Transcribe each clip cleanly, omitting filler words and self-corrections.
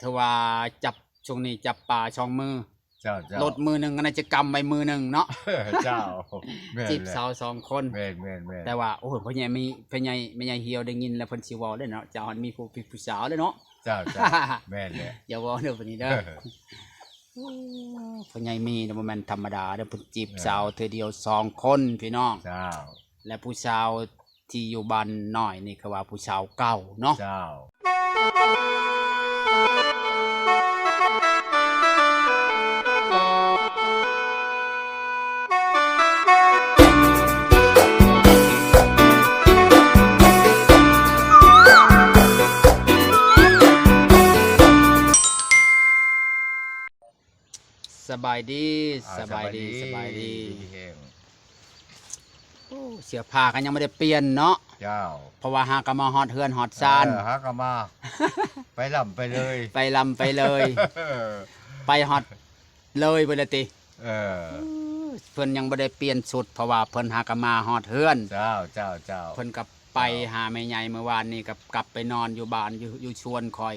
เธอว่าจับช่วงนี้จับปลาช่องมือเจ้าลดมือหนึ่งก็น่าจะกำไปมือหนึ่งเนาะ เจ้าจีบสาวสองคนแม่นแต่ว่าโอ้โหพ่อใหญ่มีพ่อใหญ่แม่ใหญ่เหี่ยวได้ยินแล้วเพิ่นสิเว้าเด้เนาะเจ้าหันมีผู้สาวเลยเนาะ เจ้าแม่นเลย อย่าเว้าเด้อบัดนี้เด้อพ่อใหญ่มีน่ะบ่แม่นธรรมดาเด้อเพิ่นจีบสาวเทื่อเดียว2คนพี่น้อง เจ้าและผู้สาวที่อยู่บ้านน้อยนี่คือว่าผู้สาวเก่าเนาะเจ้าสบายดีสบายดีโอ้เสื้อผ้ากันยังไม่ได้เปลี่ยนเนาะเจ้าเพราะว่าหากะมาฮอดเฮือนฮอดซานหากะมาไปลำไปเลยไปลำไปเลยไปฮอดเลยบ่ได้ติเพิ่นยังบ่ได้เปลี่ยนชุดเพราะว่าเพิ่นหากะมาฮอดเฮือนเจ้าเพิ่นก็ไปหาแม่ใหญ่เมื่อวานนี้ก็กลับไปนอนอยู่บ้านอยู่ชวนคอย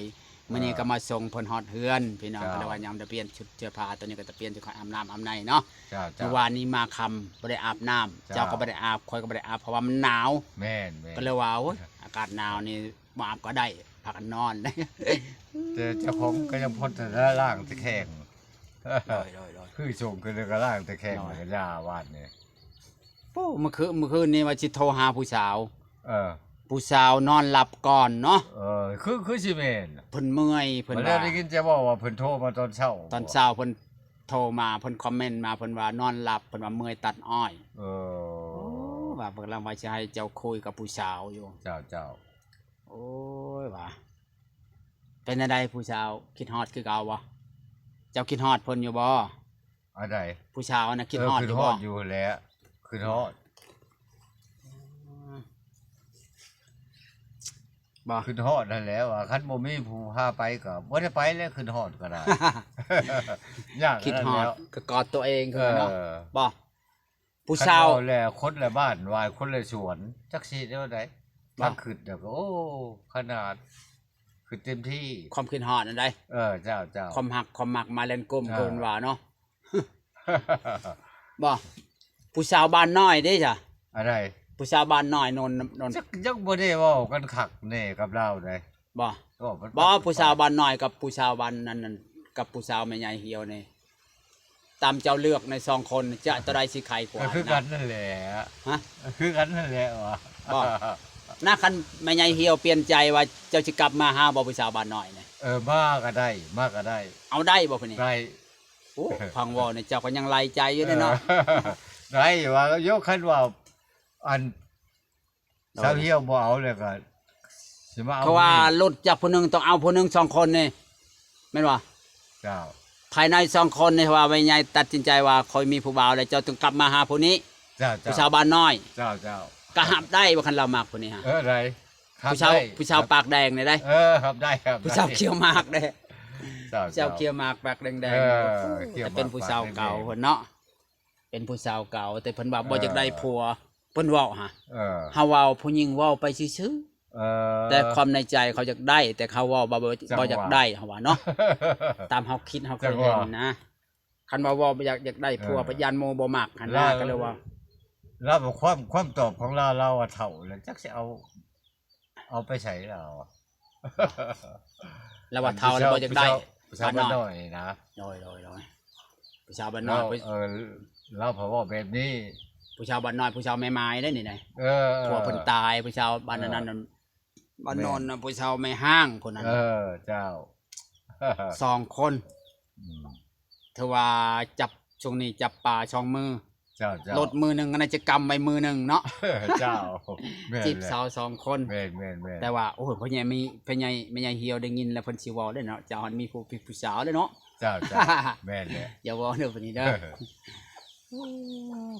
มื้อนี้ก็มาส่งเพิ่นฮอดเฮือนพี่น้องก็เลยว่ายังได้เปลี่ยนชุดเสื้อผ้าตัวนี้ก็จะเปลี่ยนจะคอยอาบน้ำอาบในเนาะเมื่อวานนี้มาค่ำบ่ได้อาบน้ำเจ้าก็บ่ได้อาบคอยก็บ่ได้อาบเพราะว่ามันหนาวแม่นก็เลยว่าโอ้ยอากาศหนาวนี่บ่อาบก็ได้พากันนอนแต่เจ้าของก็ยังพ้นแต่ล่างตะแคงคือส่งคือก็ล่างตะแคงเหมือนยาวาดนี่โอ้เมื่อคืนนี้ว่าสิโทรหาผู้สาวผู้สาวนอนหลับก่อนเนาะคือสิแม่นเพิ่นเมื่อยเพิ่นว่าได้ยินจะบอกว่าเพิ่นโทรมาตอนเช้าเพิ่นโทรมาเพิ่นคอมเมนต์มาเพิ่นว่านอนหลับเพิ่นว่าเมื่อยตัดอ้อยว่าเพิ่นกำลังว่าสิให้เจ้าคุยกับผู้สาวอยู่เจ้าโอ้ยว่าเป็นอะไรผู้สาวคิดฮอดคือเก่าบ่เจ้าคิดฮอดเพิ่นอยู่บ่อะไรผู้สาวน่ะคิดฮอดอยู่บ่อยู่แล้วคิดฮอดขึ้นฮอดนั่นแหละว่าคันบ่มีผู้พาไปก็บ่ได้ไปแล้วขึ้นฮอดก็ได้ยากคิดฮอดก็กอดตัวเองคือเนาะบ่ผู้สาวแลคนละบ้านวายคนละสวนจักสิได้ว่าไดถ้าขึ้นแล้วก็โอ้ขนาดขึ้นเต็มที่ความคิดฮอดนั่นได้เจ้าความหักความมักมาเล่นกลมเกินว่าเนาะบ่ผู้สาวบ้านน้อยเด้จ้ะอะไรผู้สาวบ้านน้อยนนจักบ่ได้เว้ากันคักแน่กับเราได้บ่ผู้สาวบ้านน้อยกับผู้สาวบ้านนั้นกับผู้สาวแม่ใหญ่เหี่ยวนี่ตามเจ้าเลือกใน2คนจะตัวใดสิใครกว่าคือกันนั่นแหละฮะคือกันนั่นแหละว่ะบ่น่าคันแม่ใหญ่เหี่ยวเปลี่ยนใจว่าเจ้าสิกลับมาหาบ่ผู้สาวบ้านน้อยนี่มาก็ได้เอาได้บ่พุ่นนี่ได้โอ้ฟังเว้านี่เจ้าก็ยังไล่ใจอยู่เนาะได้ว่ายกคันว่าอันสาวเหี่ยวบ่เอาเลยก็สิมาเอาเพราะว่าลดจากผู้นึงต้องเอาผู้นึง2คนนี่แม่นบ่เจ้าภายใน2คนนี่ว่าแม่ใหญ่ตัดสินใจว่าคอยมีผู้บ่าวแล้วเจ้าต้องกลับมาหาผู้นี้ผู้สาวบ้านน้อยเจ้าก็หับได้ว่าคันเรามักผู้นี้ฮะได้ผู้สาวปากแดงนี่ได้ครับได้ครับผู้สาวเขียวมากได้ผู้สาวเขียวมากปากแดงแต่เป็นผู้สาวเก่าเพิ่นเนาะเป็นผู้สาวเก่าแต่เพิ่นว่าบ่อยากได้ผัวเพิ่นเว้าฮะเฮาเว้าผู้หญิงเว้าไปซื่อแต่ความในใจเขาอยากได้แต่เขาเว้าบ่อยากได้เฮาว่าเนาะตามเฮาคิดเฮาเคยเห็นนะคันว่าเว้าอยากได้ผัวพยานโมบ่มักหั่นน่ะก็เลยว่าเราความตอบของเราว่าเฒ่าแล้วจักสิเอาไปใช้แล้วว่าเฒ่าแล้วบ่อยากได้ผู้สาวบ้านน้อยนะโดยผู้สาวบ้านน้อยเราเพราะว่าแบบนี้ผู้ชาวบ้านน้อยผู้ชาวแม่ไม้ได้นี่ไงผัวเพิ่นตายผู้ชาวบ้านนั้นบ้านนนท์ผู้ชาวแม่ห้างคนนั้นเจ้า2คนเธอว่าจับช่วงนี้จับปลาช่องมือเจ้าลดมือหนึ่งก็น่าจะกำไปมือหนึ่งเนาะเจ้าจีบสาว2คนแม่นแต่ว่าโอ้โหพ่อใหญ่มีพ่อใหญ่เหี่ยวได้ยินแล้วเพิ่นสิเว้าได้เนาะเจ้ามีผู้สาวเด้เนาะเจ้าแม่นเลยอย่าเว้าเด้อบัดนี้เด้อ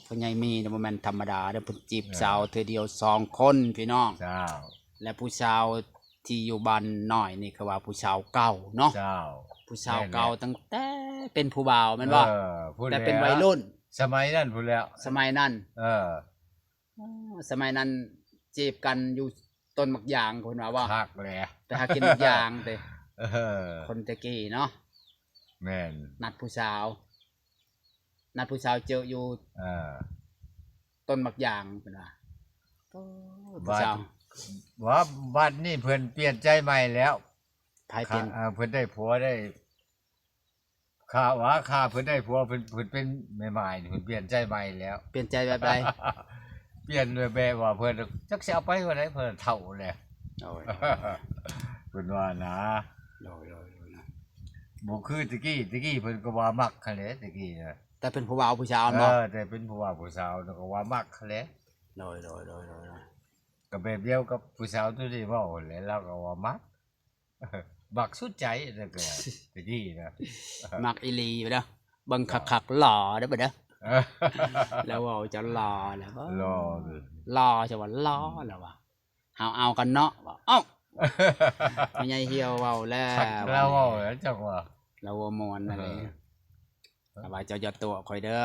พ่อใหญ่มีน่ะบ่แม่นธรรมดาเด้อเพิ่นจีบสาวเทื่อเดียว2คนพี่น้องและผู้สาวที่อยู่บ้านน้อยนี่คือว่าผู้สาวเก่าเนาะผู้สาวเก่าตั้งแต่เป็นผู้บ่าวแม่นบ่แต่เป็นวัยรุ่นสมัยนั้นพูดแล้วสมัยนั้นสมัยนั้นจีบกันอยู่ต้นมะยางเพิ่นว่าคักแหละแต่หากินมะยางเด้ เออ คนตะกี้เนาะ แม่น นัดผู้สาวเจออยู่ เออ ต้นมักยางเพิ่นว่าผู้ บ้า สาน ว ว่าบ้านนี่เพิ่นเปลี่ยนใจใหม่แล้ว ไผเป็น เพิ่นได้ผัวได้ข้าว่าข้าเพิ่นได้ผัวเพิ่นเป็นใหม่ๆนี่เพิ่นเปลี่ยนใจใหม่แล้ว เปลี่ยนใจแบบใด เปลี่ยนด้วยแบบว่าเพิ่นจักสิเอาไปว่าไดเพิ่นเฒ่าแล้ว โอ้ย เพิ่นว่านะ โอ้ยนะ บ่คือตะกี้เพิ่นก็ว่ามักคั่นแหละตะกี้น่ะ แต่เป็นผู้บ่าวผู้สาวเนาะ แต่เป็นผู้ว่าผู้สาวน่ะก็ว่ามักคั่นแหละ โดย ก็แบบเดียวกับผู้สาวตัวนี้เว้าแหละเราก็ว่ามัก มักสุดใจนั่นก็ตะกี้นะ มักอีหลีไปเด้อเบิ่งคักๆหล่อเด้อบ่เด้อแล้วเว้าจะหล่อแล้วบ่ รอ หล่อจะว่าหล่อแล้วว่าเอากันเนาะว่าเอ้าไม่ใช่เหี่ยวเว้าแล้ว คักแล้วเว้าแล้วจังว่า เราบ่ม่วนนั่นแหละแต่ว่าเจ้าอย่าตัวข่อยเด้อ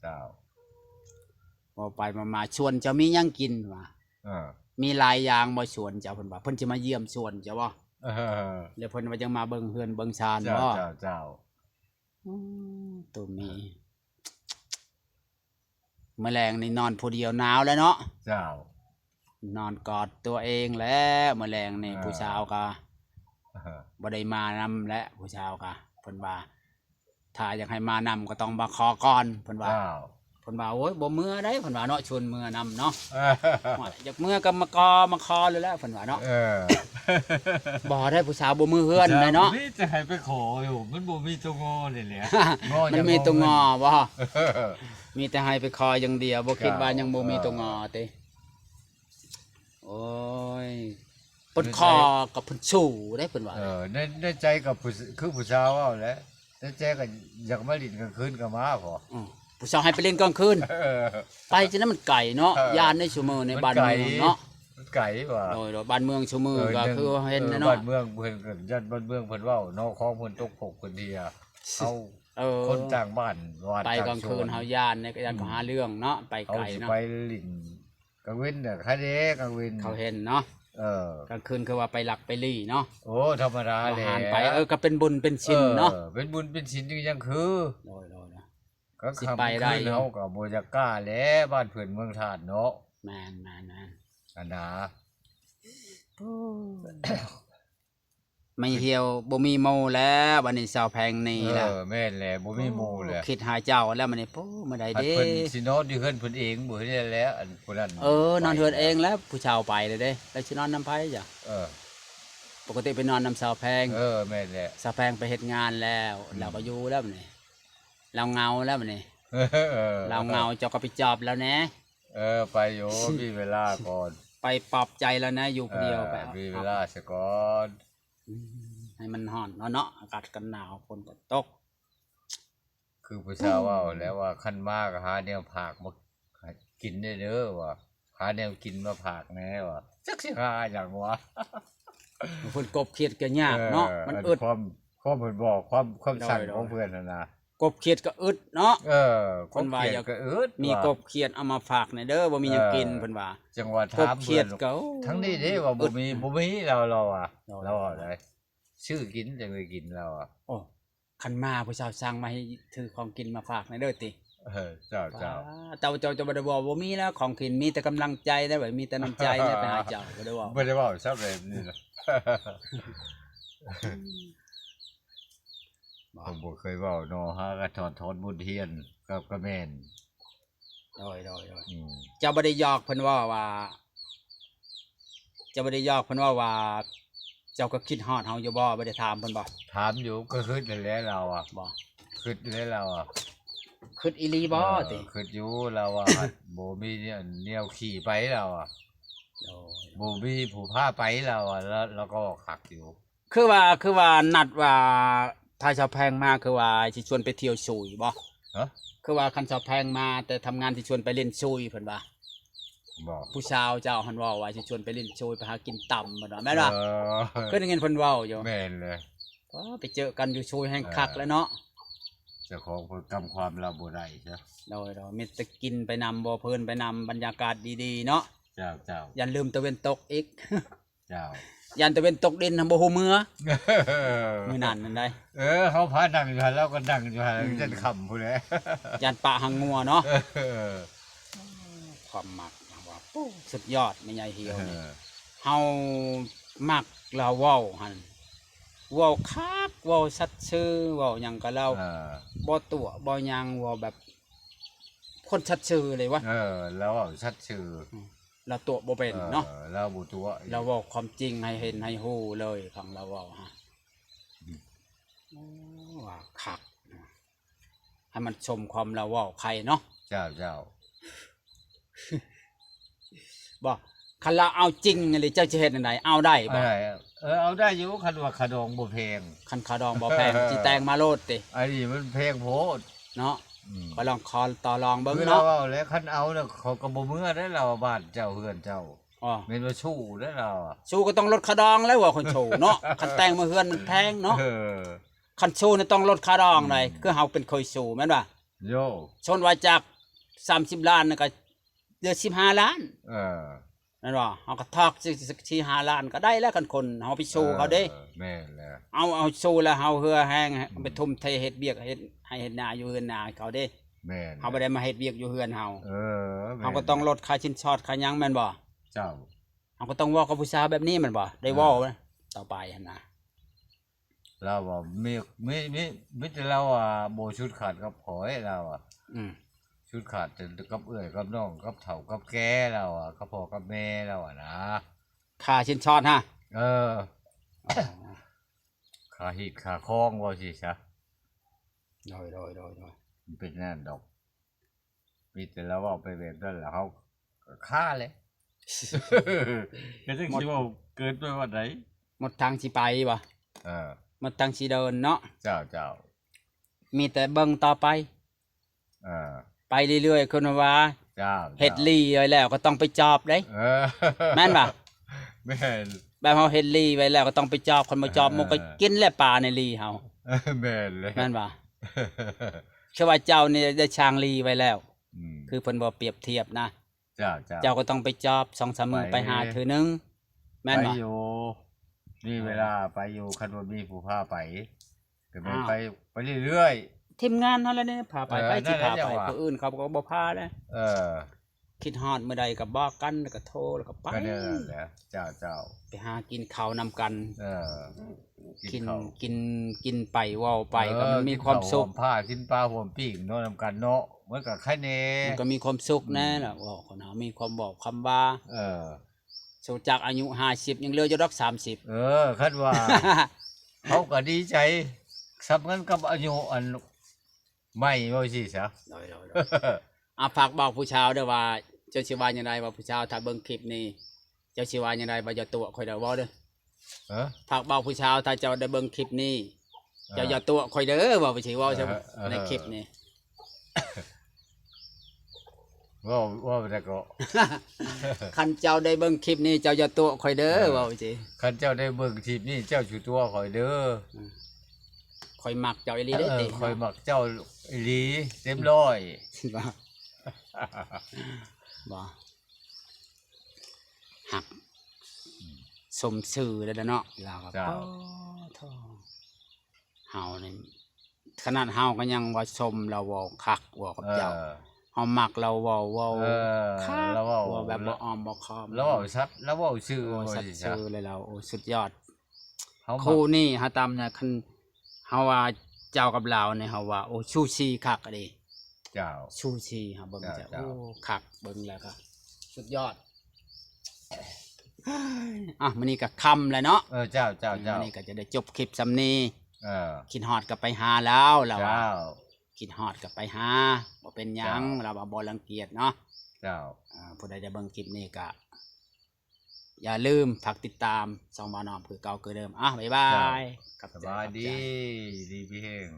เจ้า บ่ไปมาชวนเจ้ามีหยังกินว่า เออ มีหลายอย่างบ่ชวนเจ้าเพิ่นว่าเพิ่นสิมาเยี่ยมชวนเจ้าบ่ เออ แล้วเพิ่นว่าจะมาเบิ่งเฮือนเบิ่งชาน เจ้า บ่ เจ้า ตัวมีแมลงนี่นอนผู้เดียวหนาวแล้วเนาะ เจ้าน อนกอดตัวเองแล้วแมลงนี่ผู้สาวก็ เออ บ่ได้มานำและผู้สาวก็เพิ่นว่าถ้าอยากให้มานำก็ต้องมาขอก่อนเพิ่นว่า เจ้า เพิ่นว่าโอ้ยบ่เมื่อได้เพิ่นว่าเนาะชวนเมื่อนำเนาะ เอ ว่าอยากเมื่อก็มาคอเลยแหล้วเพิ่นว่าเนาะ อ บ่ได้ผู้สาวบ่มือเฮือนเลยเนาะ นี่จะให้ไปขออยู่มันบ่มีตัวงอนี่แหละ มันมีตัวงอบ่ เออ มีแต่ให้ไปคอยอย่างเดียวบ่คิดว่ายังบ่มีตัวงอติโอ้ยเพิ่นคอกับเพิ่นสู้ได้เพิ่นว่า ในใจกับผู้คือผู้สาวเอาแหละในใจก็อยากมาลิ้นกลางคืนก็มาพอ ผู้สาวให้ไปเล่นกลางคืน เออ ไปจังนั้นมันไก่เนาะ เออ ย่านในชุมอในบ้านเมืองเนาะ มันไกลว่ะ โดยบ้านเมืองชุมอก็คือเห็นนะ บ้า เนาะ นเมืองเพิ่นก็ยันบ้านเมืองเพิ่นเว้าเนาะของเพิ่นตกปกเพิ่นเดียเอา เออ คนต่างบ้านวาด ไปกลางคืนเฮาย่านในก็ย่านก็หาเรื่องเนาะไป เอา ไกล สิ เนาะ ไปลิ้นกลางเว้นน่ะคะเด้กลางเว้น เขาเห็นเนาะ เออก ลางคืนคือว่าไปหลักไปลี่เนาะ โอ้ธรรมดา อา แหละ หารไปก็เป็นบุญเป็นชินเนาะ เป็นบุญเป็นศีลอยู่ยังคือ โดยนะ ก็ สิ คำ ไปได้ คืนเฮาก็บ่อยากกล้าแหล้วบ้านเพิ่นเมืองธาตุเนาะ แมน อันนะ ไม่เหี่ยวบ่มีโมแล้วบัดนี้สาวแพงนี่ล่ะ แม่นแหละบ่มีหมู่แหละ คิดหาเจ้าแล้วมันนี่ปู้มาได้ อัน เด้ เพิ่นสินอนอยู่เฮือนเพิ่นเองบ่ได้แล้วอันผู้นั้น นอนเฮือนเองแล้วผู้ชาวไปเลยเด้แล้วสินอนนำไผจ้ะ เออ ปกติไปนอนนำสาวแพง แม่นแหละ สาวแพงไปเฮ็ดงานแล้วเราก็อยู่แล้วบัดนี้เราเหงาแล้วบัดนี้เราเหงาเจ้าก็ไปจอบแล้วแหนะ ไปอยู่มีเวลาก่อน ไปปลอบใจแล้วนะอยู่คนเดียวไป มีเวลาซะก่อน ให้มันร้อนเนาะอากาศกันหนาวฝนก็ตก คือผู้ชายว่าแล้วว่าคันมากหาแนวผักมากินได้เด้อว่าหาแนวกินมาผักแน่ว่าจักสิหาหยังวะ ฝนกบเขียดก็ยากเนาะมันอึด ความเพิ่นบอกความสั่ง โดย ของเพิ่นน่ะนะ กบเขียดก็อึดเนาะ คนว่าอยากก็อึด มีกบเขียดเอามาฝากในเด้อบ่มีหยังกินเพิ่นว่า จังหวะ กบ ถาม เขี เพิ่ ย น ดก็ ทั้งนี้เด้ว่าบ่มีเราอ่ะเราอะไรชื่อกินจังเลยกินเราอ่ะ โอ้คันมาผู้สาวสั่งมาให้ถือของกินมาฝากในเด้อติ เจ้า เจ้าจะบ่ได้บอกบ่มีแล้วของกินมีแต่กำลังใจได้บ่มีแต่น้ำใจได้ไปหาเจ้าบ่ได้บอก บ่ได้เว้าซับแบบนี้นะผมบ่เคยเว้าเนาะหากระถอนบุญเทียนกับกระแม่น โดยเจ้าบ่ได้ยอกเพิ่นว่าเจ้าบ่ได้ยอกเพิ่นว่าเจ้าก็คิดฮอดเฮาอยู่บ่บ่ได้ถามเพิ่นบ่ ถามอยู่ก็คิดนั่นแหละเราอ่ะ บ่ คิดแล้วเราอ่ะ คิดอีหลีบ่ติ คิดอยู่เราอ่ะ บ่มีเนี่ยแนวขี่ไปเราอ่ะ โดย บ่มีผู้พาไปเราอ่ะแล้วก็ขักอยู่ คือว่านัดว่าถ้าชาวแพงมาคือว่าสิชวนไปเที่ยวซุยบ่ ฮะ คือว่าคันชาวแพงมาแต่ทำงานสิชวนไปเล่นซุยเพิ่นว่า บอก ผู้ชาวเจ้าหันเว้าว่าสิชวนไปเล่นซุยไปหากินต่ำเพิ่นว่าแม่นบ่เคยได้ยินเพิ่นเว้าอยู่ แม่นเลย ไปเจอกันอยู่ซุยแห่งคักแล้วเนาะ เจ้าของเพิ่นกำความเราบ่ได้ใช่ โดยมีแต่กินไปนำบ่เพลินไปนำบรรยากาศดีๆเนาะ เจ้า อย่าลืมตะเวนตกอีก เจ้า ยันตะเวนตกดินทำบ่ฮู้เมื่อมื้อนั้นนั่นได้ เขาพานั่งอยู่หั่นแล้วก็นั่งอยู่หั่นจนค่ำพุ่นแหละ ยันปะหังงัวเนาะความมักว่าปู้สุดยอดแม่ใหญ่เหี่ยวนี่เฮามักเราเว้าหั่นเว้าคักเว้าชัดชื่อเว้าหยังก็เราบ่ตัวบ่หยังเว้าแบบคนชัดชื่อเลยวะ แล้วเว้าชัดชื่อเราตัวบ่เป็นเนาะเราบ่ตัวเราเว้าความจริงให้เห็นให้ฮู้เลยฟังเราเว้าฮะว่าคักให้มันชมความเราเว้าใครเนาะเจ้าบ่คันเราเอาจริงเลยเจ้าจะเฮ็ดจังไดเอาได้บ่เอาได้อยู่คันว่าขะดองบ่แพงคันขะดองบ่แพงสิแต่งมาโลดติอันนี้มันแพงโพดเนาะก็ลองคอต่อรองเบิ่งเนาะเนาะแล้วคันเอาแล้วเขาก็บ่เมื่อได้เราบ้านเจ้าเฮือนเจ้าแม่นว่าสู้ได้เราสู้ก็ต้องลดขะดองแล้วว่าคนโชว์เนาะคันแต่งมาเฮือนมันแพงเนาะคันสู้นี่ต้องลดขะดองหน่อยคือเฮาเป็นเคยสู้แม่นบ่โยชนว่าจาก30ล้านก็เหลือ15ล้านนั่นว่าเฮาก็ทอก15ล้านก็ได้แล้วคันคนเฮาไปสู้เขาเด้แม่นแล้วเอาสู้แล้วเฮาเฮือแห้งไปทุ่มเทเฮ็ดเวียกเฮ็ดให้เฮ็ดนาอยู่เฮือนนาเขาเด้แม่นเฮาบ่ได้มาเฮ็ดเวียกอยู่เฮือนเฮาเฮาก็ต้องลดค่าชิ้นชอดค่าหยังแม่นบ่เจ้าเฮาก็ต้องเว้ากับผู้สาวแบบนี้แม่นบ่ได้เว้าต่อไปหั่นน่ะเราว่ามีแต่เราบ่ชุดขาดกับผอยเราชุดขาดแต่กับเอื้อยกับน้องกับเฒ่ากับแก่เรากับพ่อกับแม่เรานะค่าชิ้นชอดฮะค่าหีดค่าคองว่าสิซะโดยมันเป็นนั่นดอกมีแต่เราเอาไปแบบนั้นแล้วเฮาค่าเลยก็จังสิว่าเกินไปว่าไดหมดทางสิไปบ่หมดทางสิเดินเนาะเจ้ามีแต่เบิ่งต่อไปไปเรื่อยๆคนว่าเฮ็ดลีไว้แล้วก็ต้องไปจอบเด้แม่นบ่แม่นแบบเฮาเฮ็ดลีไว้แล้วก็ต้องไปจอบคนบ่จอบมันก็กินแหละปลาในลีเฮาแม่นเลยแม่นบ่คือว่าเจ้านี่ได้ช้างลีไว้แล้วคือเพิ่นบ่เปรียบเทียบนะเจ้าก็ต้องไปจอบ 2-3 มื้อไปหาเทื่อนึงแม่นบ่ไปอยู่นี่เวลาไปอยู่คันบ่มีผู้พาไปก็ไปเรื่อยๆทีมงานเฮาแล้วนี่พาไปสิพาไปผู้อื่นเขาก็บ่พาเด้คิดฮอดมื้อใดก็บอกกันแล้วก็โทรแล้วก็ไปก็นั่นแหละเจ้าไปหากินข้าวนำกันกินไปเว้าไปก็มันมีความสุขผ้ากินปลาห่วมปิ้งเนาะนำกันเนาะมันก็ไข่แน่มันก็มีความสุขแน่ล่ะว่าคนเฮามีความบอกคำว่าสูจากอายุ50ยังเหลืออยู่ดอก30คันว่าเขาก็ดีใจสำคัญกับอายุอันใหม่บ่สิซะฝากบอกผู้ชาวเด้อว่าเจ้าสิว่าจังไดว่าผู้ชาวถ้าเบิ่งคลิปนี้เจ้าสิว่าจังไดว่าอย่าตัวข่อยเด้อบ่เด้อฝากบอกผู้ชาวถ้าเจ้าได้เบิ่งคลิปนี้เจ้าอย่าตัวข่อยเด้อว่าไปสิเว้าในคลิปนี้ว่าแต่ก็คันเจ้าได้เบิ่งคลิปนี้เจ้าอย่าตัวข่อยเด้อว่าไปสิคันเจ้าได้เบิ่งคลิปนี้เจ้าสิตัวข่อยเด้อข่อยมักเจ้าอีหลีเด้อติข่อยมักเจ้าอีหลีเต็มร้อยบ่หักสมชื่อแล้วเนาะลาวก็เฮานี่ขนาดเฮาก็ยังว่าชมเราเว้าคักเว้ากับเจ้าเฮามักเราเว้าคักเราเว้าแบบบ่อ้อมบ่ค้อมเราเว้าชัดเราเว้าชื่อชัดชื่อเลยเราโอ้สุดยอดคู่นี้หาตามเนี่ยคันเฮาว่าเจ้ากับเราเนี่ยเฮาว่าโอ้ชูชีคักอะดิเจ้าชูชีเฮาเบิ่งจ้ะโอ้คักเบิ่งแล้วก็สุดยอดมื้อนี้ก็ค่ำแล้วเนาะเจ้ามื้อนี้ก็จะได้จบคลิปซำนี้คิดฮอดก็ไปหาแล้วเราว่าคิดฮอดก็ไปหาบ่เป็นหยังเราว่าบ่รังเกียจเนาะผู้ใดได้เบิ่งคลิปนี้ก็อย่าลืมฝากติดตามช่องบ่าวน้อมคือเก่าคือเดิมบ๊ายบายสบายดีพี่เฮง